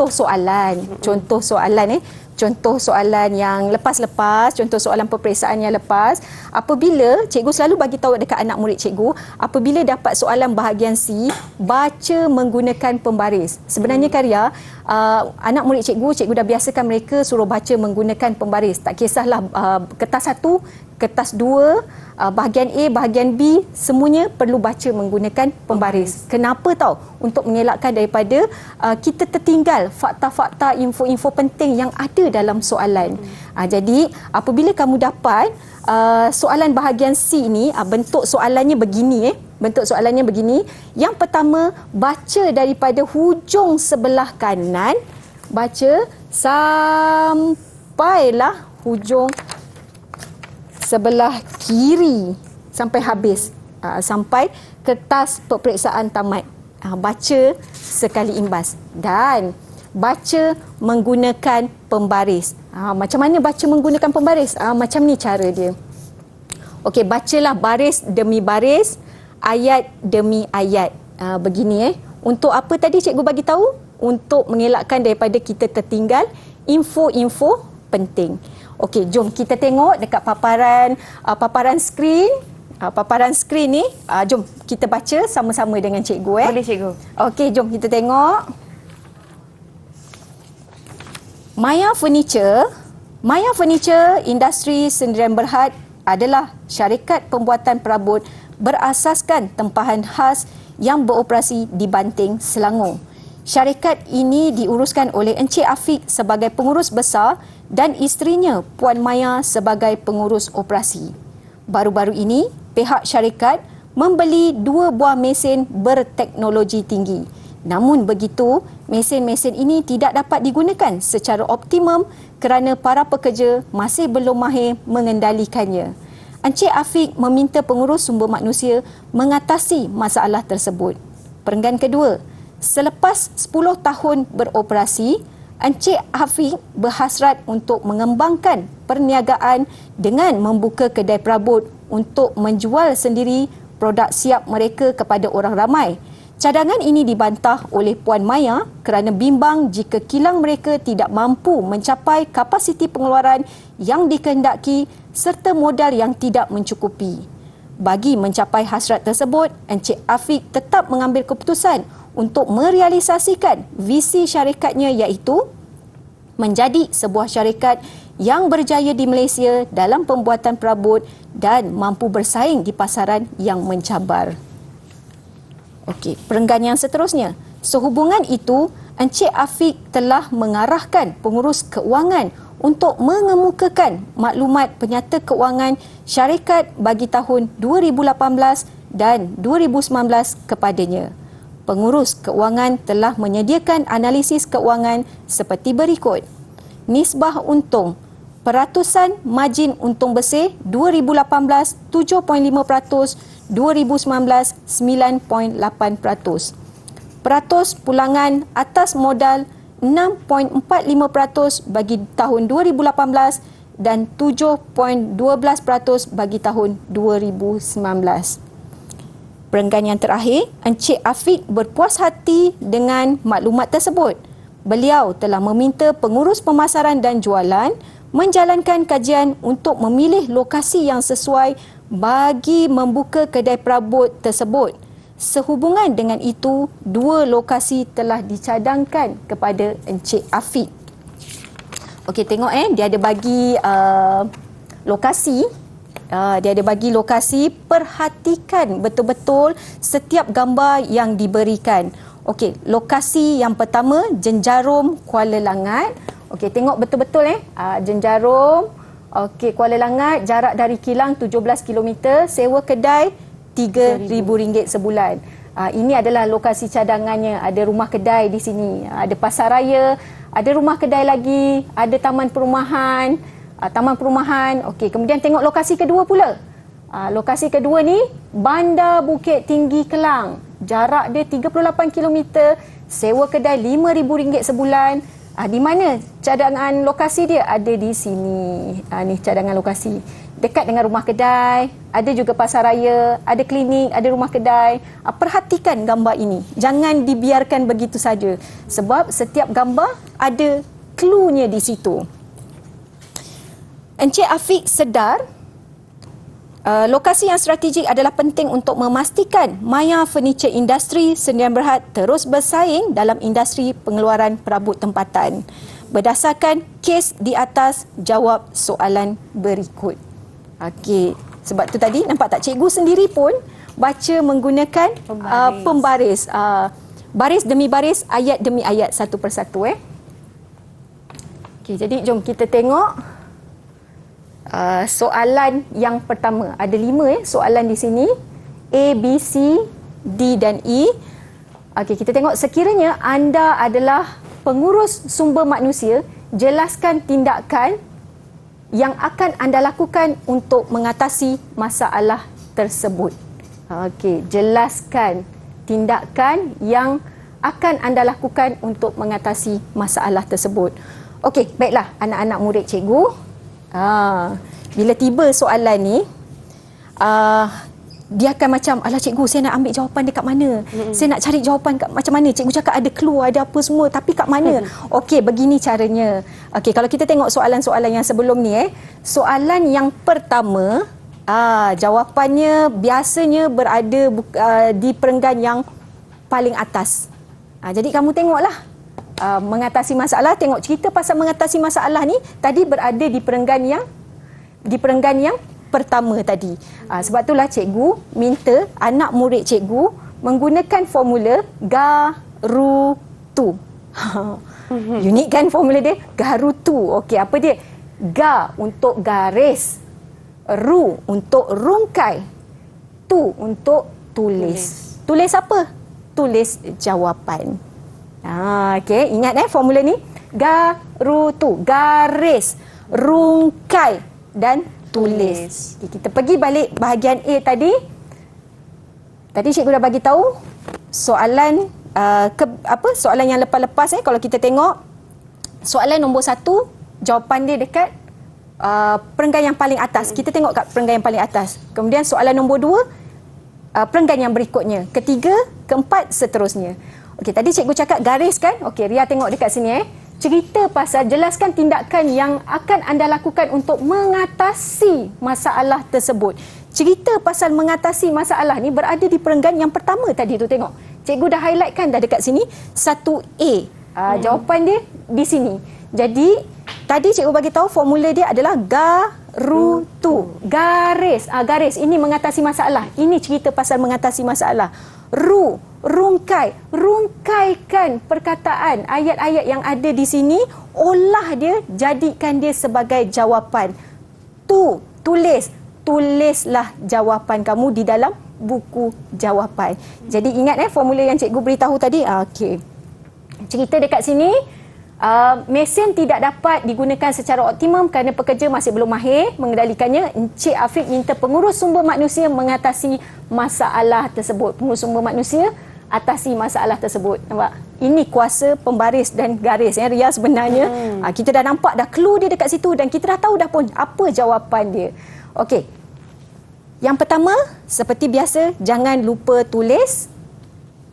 soalan. Contoh soalan yang lepas-lepas, contoh soalan peperiksaan yang lepas. Apabila cikgu selalu bagi tahu dekat anak murid cikgu, apabila dapat soalan bahagian C, baca menggunakan pembaris. Sebenarnya Ria, anak murid cikgu dah biasakan mereka suruh baca menggunakan pembaris. Tak kisahlah kertas 1, kertas 2, bahagian A, bahagian B, semuanya perlu baca menggunakan pembaris. Kenapa tahu? Untuk mengelakkan daripada kita tertinggal fakta-fakta, info-info penting yang ada dalam soalan. Jadi apabila kamu dapat soalan bahagian C ni, bentuk soalannya begini, Bentuk soalannya begini. Yang pertama, baca daripada hujung sebelah kanan, baca sampailah hujung sebelah kiri sampai habis. Sampai kertas peperiksaan tamat. Baca sekali imbas. Dan baca menggunakan pembaris. Macam mana baca menggunakan pembaris? Macam ni cara dia. Okey, bacalah baris demi baris, ayat demi ayat. Begini. Untuk apa tadi cikgu bagi tahu? Untuk mengelakkan daripada kita tertinggal info-info penting. Okey, jom kita tengok dekat paparan skrin. Paparan skrin ni, jom kita baca sama-sama dengan cikgu. Boleh cikgu. Okey, jom kita tengok. Maya Furniture Industri Sdn Bhd adalah syarikat pembuatan perabot berasaskan tempahan khas yang beroperasi di Banting, Selangor. Syarikat ini diuruskan oleh Encik Afiq sebagai pengurus besar dan isterinya Puan Maya sebagai pengurus operasi. Baru-baru ini, pihak syarikat membeli 2 buah mesin berteknologi tinggi. Namun begitu, mesin-mesin ini tidak dapat digunakan secara optimum kerana para pekerja masih belum mahir mengendalikannya. Encik Afiq meminta pengurus sumber manusia mengatasi masalah tersebut. Perenggan kedua, selepas 10 tahun beroperasi, Encik Afiq berhasrat untuk mengembangkan perniagaan dengan membuka kedai perabot untuk menjual sendiri produk siap mereka kepada orang ramai. Cadangan ini dibantah oleh Puan Maya kerana bimbang jika kilang mereka tidak mampu mencapai kapasiti pengeluaran yang dikehendaki serta modal yang tidak mencukupi. Bagi mencapai hasrat tersebut, Encik Afiq tetap mengambil keputusan untuk merealisasikan visi syarikatnya iaitu menjadi sebuah syarikat yang berjaya di Malaysia dalam pembuatan perabot dan mampu bersaing di pasaran yang mencabar. Okey, perenggan yang seterusnya. Sehubungan itu, Encik Afiq telah mengarahkan pengurus keuangan untuk mengemukakan maklumat penyata keuangan syarikat bagi tahun 2018 dan 2019 kepadanya. Pengurus keuangan telah menyediakan analisis keuangan seperti berikut. Nisbah untung, peratusan margin untung bersih 2018 7.5%, 2019 9.8%. Peratus pulangan atas modal 6.45% bagi tahun 2018 dan 7.12% bagi tahun 2019. Perenggan yang terakhir, Encik Afiq berpuas hati dengan maklumat tersebut. Beliau telah meminta pengurus pemasaran dan jualan menjalankan kajian untuk memilih lokasi yang sesuai bagi membuka kedai perabot tersebut. Sehubungan dengan itu, 2 lokasi telah dicadangkan kepada Encik Afiq. Okey, tengok dia ada bagi lokasi. Dia ada bagi lokasi. Perhatikan betul-betul setiap gambar yang diberikan. Okey, lokasi yang pertama Jenjarum, Kuala Langat. Okey, tengok betul-betul Jenjarum. Okey, Kuala Langat, jarak dari kilang 17 km, sewa kedai RM3,000 sebulan. Ini adalah lokasi cadangannya. Ada rumah kedai di sini, ada pasar raya, ada rumah kedai lagi, ada taman perumahan. Okey, kemudian tengok lokasi kedua pula. Lokasi kedua ni Bandar Bukit Tinggi Kelang. Jarak dia 38 km, sewa kedai RM5,000 sebulan. Di mana cadangan lokasi dia? Ada di sini. Ni cadangan lokasi. Dekat dengan rumah kedai, ada juga pasar raya, ada klinik, ada rumah kedai. Perhatikan gambar ini. Jangan dibiarkan begitu saja. Sebab setiap gambar ada cluenya di situ. Encik Afiq sedar lokasi yang strategik adalah penting untuk memastikan Maya Furniture Industri Sdn Bhd terus bersaing dalam industri pengeluaran perabot tempatan. Berdasarkan kes di atas, jawab soalan berikut. Okey, sebab tu tadi nampak tak cikgu sendiri pun baca menggunakan pembaris. Baris demi baris, ayat demi ayat, satu persatu. Okey, jadi jom kita tengok soalan yang pertama. Ada 5 soalan di sini. A, B, C, D dan E. Okey, kita tengok sekiranya anda adalah pengurus sumber manusia, jelaskan tindakan yang akan anda lakukan untuk mengatasi masalah tersebut. Okey, jelaskan tindakan yang akan anda lakukan untuk mengatasi masalah tersebut. Okey, baiklah anak-anak murid cikgu. Bila tiba soalan ni, dia akan macam, alah cikgu, saya nak ambil jawapan dekat mana? Saya nak cari jawapan macam mana? Cikgu cakap ada clue, ada apa semua, tapi kat mana? Okey, begini caranya. Okey, kalau kita tengok soalan-soalan yang sebelum ni, soalan yang pertama, jawapannya biasanya berada di perenggan yang paling atas. Jadi kamu tengoklah, mengatasi masalah, tengok cerita pasal mengatasi masalah ni tadi berada di perenggan yang pertama tadi. Sebab itulah cikgu minta anak murid cikgu menggunakan formula GARUTU. Unik kan formula dia? GARUTU. Okey, apa dia? Ga untuk garis, ru untuk rungkai, tu untuk tulis. Tulis apa? Tulis jawapan. Okey, ingat formula ni. GARUTU, garis, rungkai dan tulis. Okay, kita pergi balik bahagian A tadi. Tadi cikgu dah bagi tahu soalan soalan yang lepas-lepas kalau kita tengok soalan nombor 1, jawapan dia dekat perenggan yang paling atas. Kita tengok kat perenggan yang paling atas. Kemudian soalan nombor 2, perenggan yang berikutnya. Ketiga, keempat, seterusnya. Okey, tadi cikgu cakap garis kan? Okey, Ria tengok dekat sini cerita pasal jelaskan tindakan yang akan anda lakukan untuk mengatasi masalah tersebut. Cerita pasal mengatasi masalah ni berada di perenggan yang pertama tadi tu, tengok. Cikgu dah highlight kan dah dekat sini 1A. Jawapan dia di sini. Jadi tadi cikgu bagi tahu formula dia adalah GARUTU. Garis. Garis ini mengatasi masalah. Ini cerita pasal mengatasi masalah. Ru, rungkai. Rungkaikan perkataan, ayat-ayat yang ada di sini, olah dia, jadikan dia sebagai jawapan. Tu, tulis. Tulislah jawapan kamu di dalam buku jawapan. Jadi ingat formula yang cikgu beritahu tadi. Okey. Cerita dekat sini, mesin tidak dapat digunakan secara optimum kerana pekerja masih belum mahir mengendalikannya. Encik Afiq minta pengurus sumber manusia mengatasi masalah tersebut. Pengurus sumber manusia atasi masalah tersebut. Nampak? Ini kuasa pembaris dan garis Ria sebenarnya. Kita dah nampak dah clue dia dekat situ dan kita dah tahu dah pun apa jawapan dia. Okey. Yang pertama, seperti biasa, jangan lupa tulis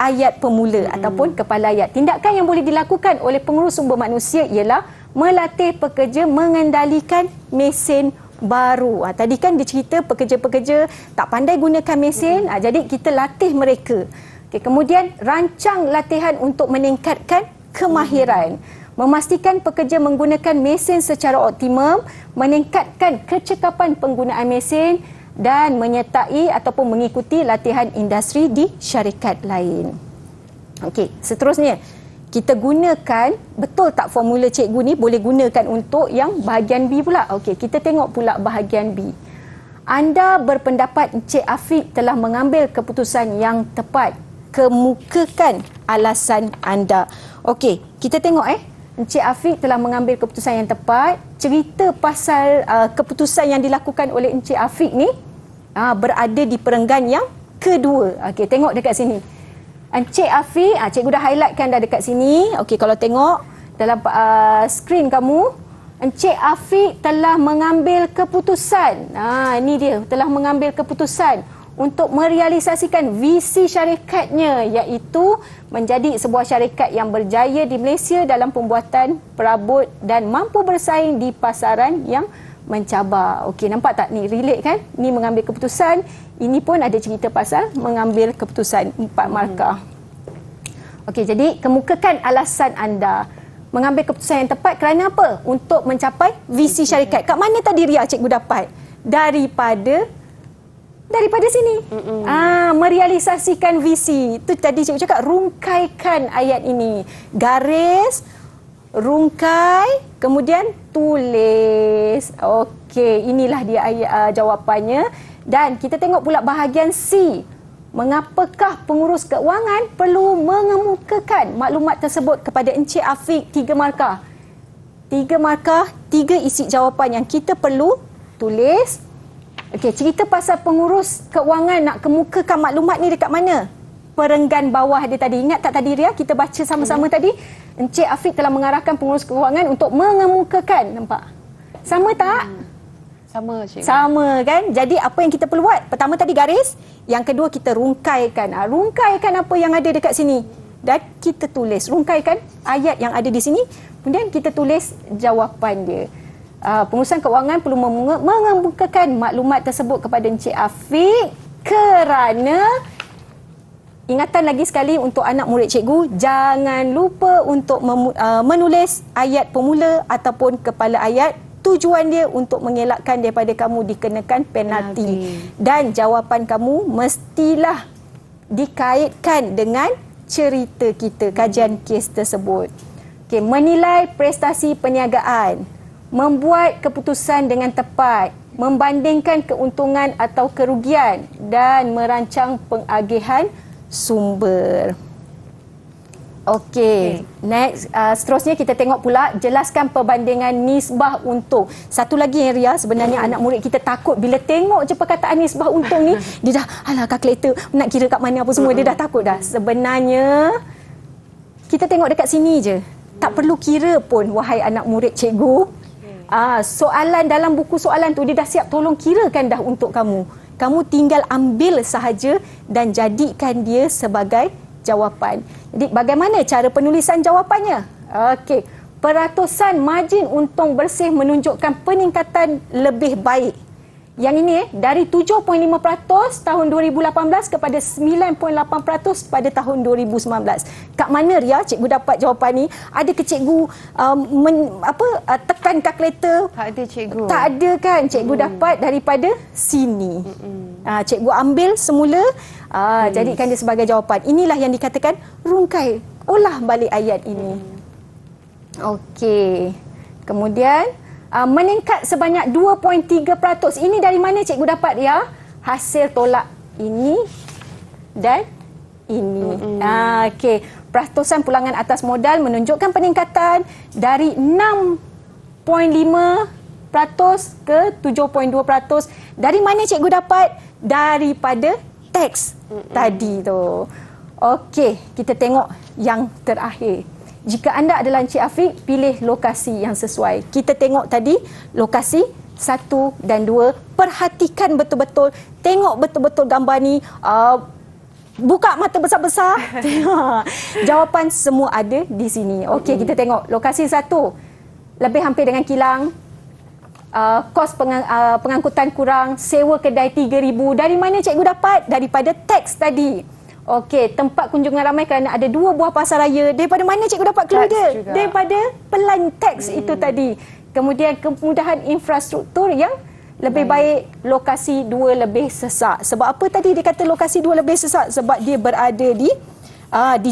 ayat pemula ataupun kepala ayat. Tindakan yang boleh dilakukan oleh pengurus sumber manusia ialah melatih pekerja mengendalikan mesin baru. Tadi kan dia cerita pekerja-pekerja tak pandai gunakan mesin, jadi kita latih mereka. Okay, kemudian rancang latihan untuk meningkatkan kemahiran. Memastikan pekerja menggunakan mesin secara optimum, meningkatkan kecekapan penggunaan mesin dan menyertai ataupun mengikuti latihan industri di syarikat lain. Okey, seterusnya kita gunakan, betul tak formula cikgu ni boleh gunakan untuk yang bahagian B pula. Okey, kita tengok pula bahagian B. Anda berpendapat Encik Afiq telah mengambil keputusan yang tepat. Kemukakan alasan anda. Okey, kita tengok Encik Afiq telah mengambil keputusan yang tepat. Cerita pasal keputusan yang dilakukan oleh Encik Afiq ni berada di perenggan yang kedua. Okey, tengok dekat sini. Encik Afiq, cikgu dah highlightkan dah dekat sini. Okey, kalau tengok dalam skrin kamu, Encik Afiq telah mengambil keputusan. Ini dia, telah mengambil keputusan untuk merealisasikan visi syarikatnya, iaitu menjadi sebuah syarikat yang berjaya di Malaysia dalam pembuatan perabot dan mampu bersaing di pasaran yang mencabar. Okey, nampak tak ni relate kan? Ni mengambil keputusan, ini pun ada cerita pasal mengambil keputusan, 4 markah. Okey, jadi kemukakan alasan anda. Mengambil keputusan yang tepat kerana apa? Untuk mencapai visi syarikat. Kat mana tadi Ria cikgu dapat? Daripada sini. Merealisasikan visi. Itu tadi cikgu cakap, rungkaikan ayat ini. Garis, rungkai, kemudian tulis. Okey, inilah dia ayat, jawapannya. Dan kita tengok pula bahagian C. Mengapakah pengurus keuangan perlu mengemukakan maklumat tersebut kepada Encik Afiq? 3 markah. 3 markah, 3 isi jawapan yang kita perlu tulis. Okey, cerita pasal pengurus keuangan nak kemukakan maklumat ni dekat mana? Perenggan bawah dia tadi. Ingat tak tadi Ria? Kita baca sama-sama tadi. Encik Afiq telah mengarahkan pengurus keuangan untuk mengemukakan. Nampak? Sama tak? Sama, cikgu. Sama kan? Jadi apa yang kita perlu buat? Pertama tadi garis, yang kedua kita rungkaikan. Rungkaikan apa yang ada dekat sini. Dan kita tulis. Rungkaikan ayat yang ada di sini. Kemudian kita tulis jawapan dia. Pengurusan keuangan perlu mengemukakan maklumat tersebut kepada Encik Afiq kerana ingatan lagi sekali untuk anak murid cikgu, jangan lupa untuk menulis ayat pemula ataupun kepala ayat. Tujuan dia untuk mengelakkan daripada kamu dikenakan penalti. Dan jawapan kamu mestilah dikaitkan dengan cerita kita, kajian kes tersebut. Okay, menilai prestasi perniagaan, membuat keputusan dengan tepat, membandingkan keuntungan atau kerugian dan merancang pengagihan sumber. Okey, next seterusnya kita tengok pula jelaskan perbandingan nisbah untung. Satu lagi Ria, sebenarnya anak murid kita takut bila tengok je perkataan nisbah untung ni, dia dah alah kalkulator nak kira kat mana apa semua, dia dah takut dah. Sebenarnya kita tengok dekat sini je. Tak perlu kira pun wahai anak murid cikgu. Soalan dalam buku soalan tu dia dah siap tolong kirakan dah untuk kamu. Kamu tinggal ambil sahaja dan jadikan dia sebagai jawapan. Jadi bagaimana cara penulisan jawapannya? Okey, peratusan margin untung bersih menunjukkan peningkatan lebih baik. Yang ini dari 7.5% tahun 2018 kepada 9.8% pada tahun 2019. Kat mana Ria cikgu dapat jawapan ni? Ada ke cikgu tekan kalkulator? Tak ada, cikgu. Tak ada kan? Cikgu dapat daripada sini. Cikgu ambil semula, jadikan dia sebagai jawapan. Inilah yang dikatakan rungkai, olah balik ayat ini. Okey. Kemudian meningkat sebanyak 2.3%. Ini dari mana cikgu dapat ya? Hasil tolak ini dan ini. Okey. Peratusan pulangan atas modal menunjukkan peningkatan dari 6.5% ke 7.2%. Dari mana cikgu dapat? Daripada teks tadi tu. Okey, kita tengok yang terakhir. Jika anda adalah Encik Afiq, pilih lokasi yang sesuai. Kita tengok tadi lokasi 1 dan 2. Perhatikan betul-betul. Tengok betul-betul gambar ni. Buka mata besar-besar. Jawapan semua ada di sini. Okey, kita tengok lokasi 1. Lebih hampir dengan kilang. Kos pengangkutan kurang, sewa kedai 3,000. Dari mana cikgu dapat? Daripada teks tadi. Okey, tempat kunjungan ramai kerana ada 2 buah pasaraya. Daripada mana cikgu dapat clue dia? Juga. Daripada pelan teks itu tadi. Kemudian kemudahan infrastruktur yang lebih baik, lokasi 2 lebih sesak. Sebab apa tadi dia kata lokasi 2 lebih sesak? Sebab dia berada di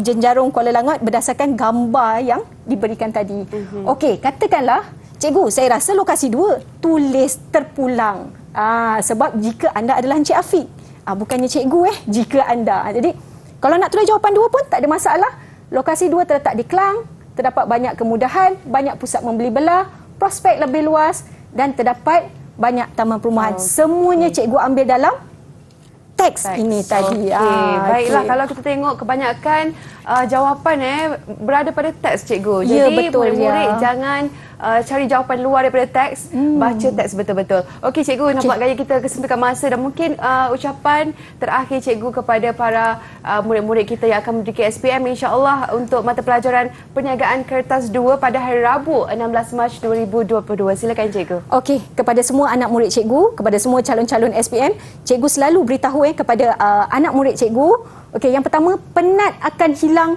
Jenjarong Kuala Langat berdasarkan gambar yang diberikan tadi. Okey, katakanlah cikgu, saya rasa lokasi 2, tulis terpulang. Sebab jika anda adalah Encik Afiq, bukannya cikgu jika anda. Jadi kalau nak tulis jawapan 2 pun tak ada masalah. Lokasi 2 terletak di Kelang, terdapat banyak kemudahan, banyak pusat membeli belah, prospek lebih luas dan terdapat banyak taman perumahan. Semuanya cikgu ambil dalam teks ini tadi. Baiklah, kalau kita tengok kebanyakan jawapan berada pada teks cikgu. Ya, jadi betul, murid-murid jangan cari jawapan luar daripada teks, baca teks betul-betul. Okey cikgu, nampak gaya kita kesempitan masa dan mungkin ucapan terakhir cikgu kepada para murid-murid kita yang akan menuju SPM insya-Allah untuk mata pelajaran perniagaan kertas 2 pada hari Rabu 16 Mac 2022. Silakan cikgu. Okey, kepada semua anak murid cikgu, kepada semua calon-calon SPM, cikgu selalu beritahu kepada anak murid cikgu. Okey, yang pertama, penat akan hilang,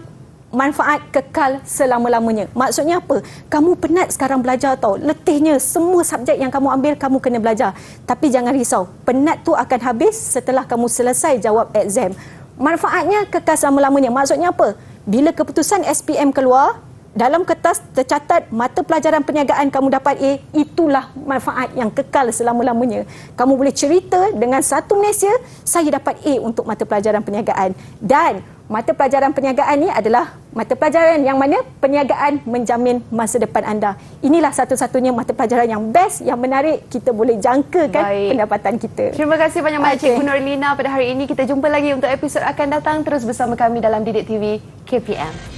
manfaat kekal selama-lamanya. Maksudnya apa? Kamu penat sekarang belajar tau. Letihnya semua subjek yang kamu ambil kamu kena belajar. Tapi jangan risau. Penat tu akan habis setelah kamu selesai jawab exam. Manfaatnya kekal selama-lamanya. Maksudnya apa? Bila keputusan SPM keluar, dalam kertas tercatat mata pelajaran perniagaan kamu dapat A, itulah manfaat yang kekal selama-lamanya. Kamu boleh cerita dengan satu Malaysia, saya dapat A untuk mata pelajaran perniagaan. Dan mata pelajaran perniagaan ni adalah mata pelajaran yang mana perniagaan menjamin masa depan anda. Inilah satu-satunya mata pelajaran yang best, yang menarik, kita boleh jangkakan pendapatan kita. Terima kasih banyak Cikgu Nurlina pada hari ini. Kita jumpa lagi untuk episod akan datang. Terus bersama kami dalam Didik TV KPM.